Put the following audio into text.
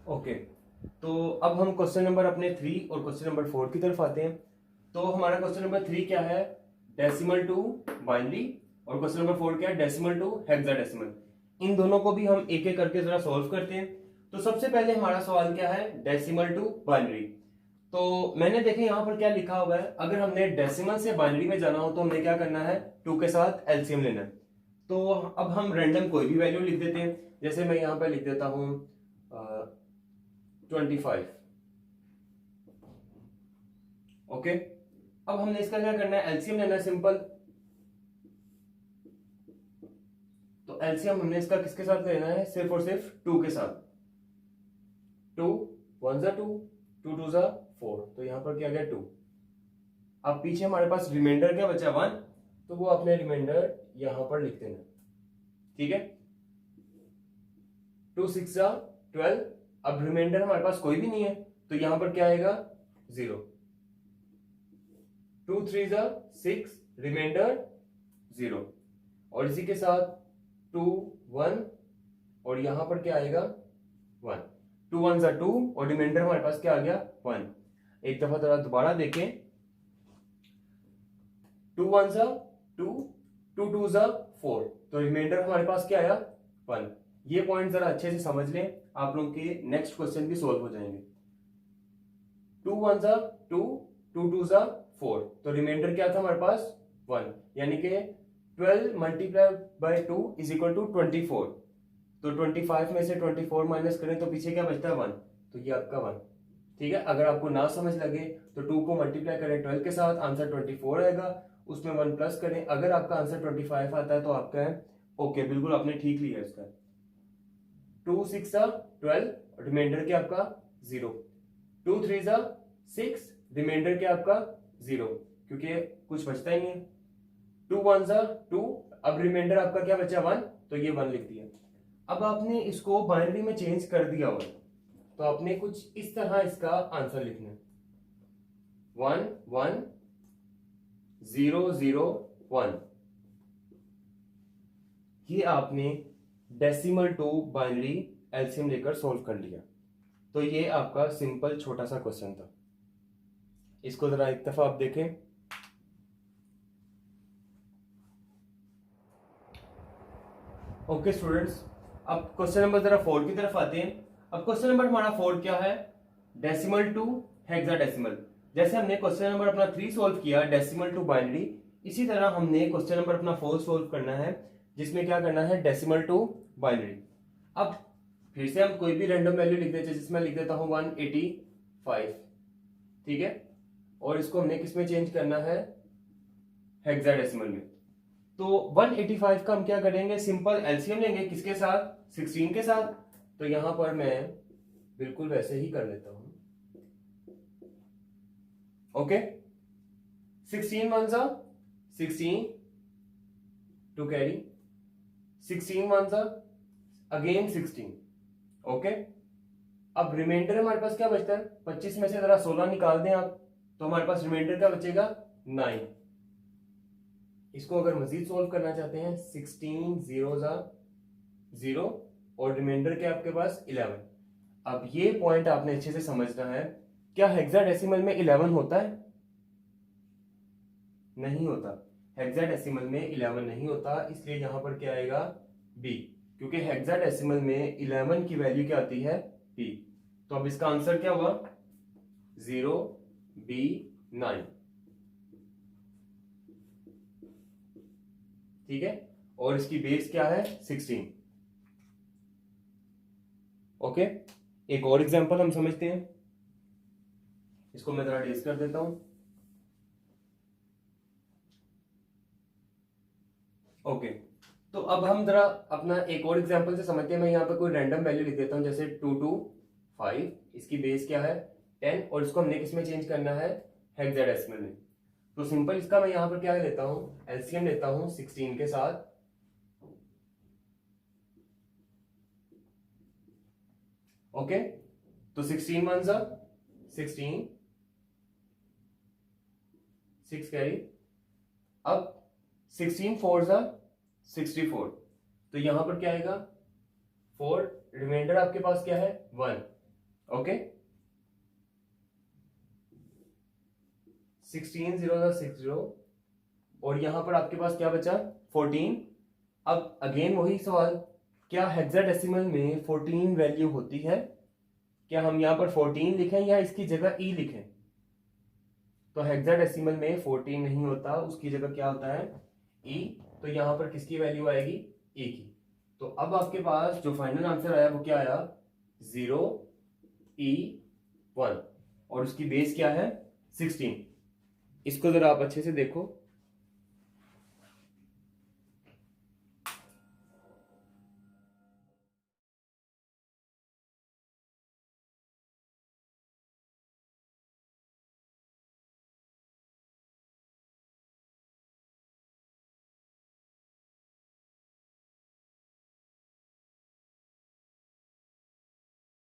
Okay, तो अब हम क्वेश्चन नंबर अपने 3 और क्वेश्चन नंबर 4 की तरफ आते हैं। तो हमारा क्वेश्चन नंबर 3 क्या है? Decimal to binary. और क्वेश्चन नंबर 4 क्या है? Decimal to hexadecimal. इन दोनों को भी हम एक एक करके जरा सॉल्व करते हैं। तो सबसे पहले हमारा सवाल क्या है? Decimal to binary. तो मैंने देखे यहाँ पर क्या लिखा हुआ है, अगर हमने डेसिमल से बाइनरी में जाना हो तो हमें क्या करना है? 2 के साथ एलसीएम लेना है। तो अब हम रैंडम कोई भी वैल्यू लिख देते हैं। जैसे मैं यहाँ पर लिख देता हूँ 25। ओके, अब हमने इसका क्या करना है? एलसीएम लेना है, सिंपल। तो एलसीएम हमने इसका किसके साथ लेना है? सिर्फ और सिर्फ 2 के साथ। 2 1 जा 2, 2 2 जा 4, तो यहां पर क्या गया? 2। अब पीछे हमारे पास रिमाइंडर क्या बचा? 1, तो वो अपने रिमाइंडर यहां पर लिख देना। ठीक है, 2 6 जा 12। अब रिमाइंडर हमारे पास कोई भी नहीं है, तो यहां पर क्या आएगा? 0। 2 3 जा 6, रिमाइंडर 0। और इसी के साथ 2 1, और यहां पर क्या आएगा? 1। 2 1 जा 2, और रिमाइंडर हमारे पास क्या आ गया? 1। एक दफा जरा दोबारा देखें। 2 1 जा 2, 2 2 जा 4, तो रिमाइंडर हमारे पास क्या आया? 1। ये पॉइंट जरा अच्छे से समझ लें, आप लोगों के नेक्स्ट क्वेश्चन भी सोल्व हो जाएंगे। 2 1 जा 2, 2 2 जा 4, तो रिमाइंडर क्या था हमारे पास? 1। यानी कि 12 multiply by 2 is equal to 24। तो 25 में से 24 माइनस करें तो पीछे क्या बचता है? 1। तो ये आपका 1। ठीक है, अगर आपको ना समझ लगे तो 2 को मल्टीप्लाई करें 12 के साथ, आंसर 24 आएगा। उसमें 1 प्लस करें, अगर आपका आंसर 25 आता है तो आपका है ओके, बिल्कुल आपने ठीक लिया इसका। 2 6 जा 12, रिमाइंडर क्या आपका? 0। 2 3 जा 6, रिमाइंडर क्या आपका? 0, क्योंकि कुछ बचता ही नहीं है। 2 1 जा 2, अब रिमाइंडर आपका क्या बचा? 1, तो ये 1 लिख दिया। अब आपने इसको बाइनरी में चेंज कर दिया हो, तो आपने कुछ इस तरह इसका आंसर लिखना है। 1 1 0 0 1। ये आपने डेसिमल टू बाइनरी एलसीएम लेकर सॉल्व कर लिया। तो ये आपका सिंपल छोटा सा क्वेश्चन था। इसको जरा एक दफा आप देखें। ओके स्टूडेंट्स, अब क्वेश्चन नंबर जरा 4 की तरफ आते हैं। अब क्वेश्चन नंबर हमारा 4 क्या है? Decimal to hexadecimal. जैसे हमने क्वेश्चन नंबर अपना 3 सॉल्व किया डेसिमल टू बाइनरी, इसी तरह हमने क्वेश्चन नंबर अपना 4 सॉल्व करना है, जिसमें क्या करना है? Decimal to binary. अब फिर से हम कोई भी रैंडम वैल्यू लिख देते हैं, जिसमें लिख देता हूं 185। ठीक है, और इसको हमने किस में चेंज करना है? हेक्साडेसिमल में। तो 185 का हम क्या करेंगे? सिंपल एलसीएम लेंगे, किसके साथ? 16 के साथ। तो यहां पर मैं बिल्कुल वैसे ही कर लेता हूं। ओके, 16 1 जा 16, टू कैरी 16 1 जा अगेन 16। ओके, अब रिमाइंडर हमारे पास क्या बचता है? 25 में से जरा 16 निकाल दें आप, तो हमारे पास रिमाइंडर क्या बचेगा? 9। इसको अगर मजीद सोल्व करना चाहते हैं, 16 0 जा 0, और रिमाइंडर क्या आपके पास? 11। अब ये पॉइंट आपने अच्छे से समझना है। क्या हेक्साडेसिमल में 11 होता है? नहीं होता। हेक्साडेसिमल में 11 नहीं होता, इसलिए यहां पर क्या आएगा? बी, क्योंकि हेक्साडेसिमल में 11 की वैल्यू क्या आती है? बी। तो अब इसका आंसर क्या हुआ? 0 B 9। ठीक है, और इसकी बेस क्या है? 16। ओके, एक और एग्जांपल हम समझते हैं। इसको मैं जरा रेज कर देता हूं। ओके, तो अब हम जरा अपना एक और एग्जांपल से समझते हैं। मैं यहाँ पे कोई रैंडम वैल्यू लिख देता हूँ, जैसे 2 2 5। इसकी बेस क्या है? 10, और इसको हमने किस में चेंज करना है? हेक्साडेसिमल में। तो सिंपल इसका मैं यहाँ पर क्या लेता हूँ? एलसीएम लेता हूँ 16 के साथ। ओके, तो 16 1 जा 16, 6 कैरी। अब 16 4 जा 64, तो यहां पर क्या आएगा? 4, रिमाइंडर आपके पास क्या है? 1। ओके 16 0 60 और यहां पर आपके पास क्या बचा 14। अब अगेन वही सवाल, क्या हेक्साडेसिमल में 14 वैल्यू होती है? क्या हम यहां पर 14 लिखें या इसकी जगह ई लिखें? तो हेक्साडेसिमल में 14 नहीं होता, उसकी जगह क्या होता है ई। तो यहां पर किसकी वैल्यू आएगी ई की। तो अब आपके पास जो फाइनल आंसर आया वो क्या आया 0 E 1 और उसकी बेस क्या है 16। इसको जरा आप अच्छे से देखो,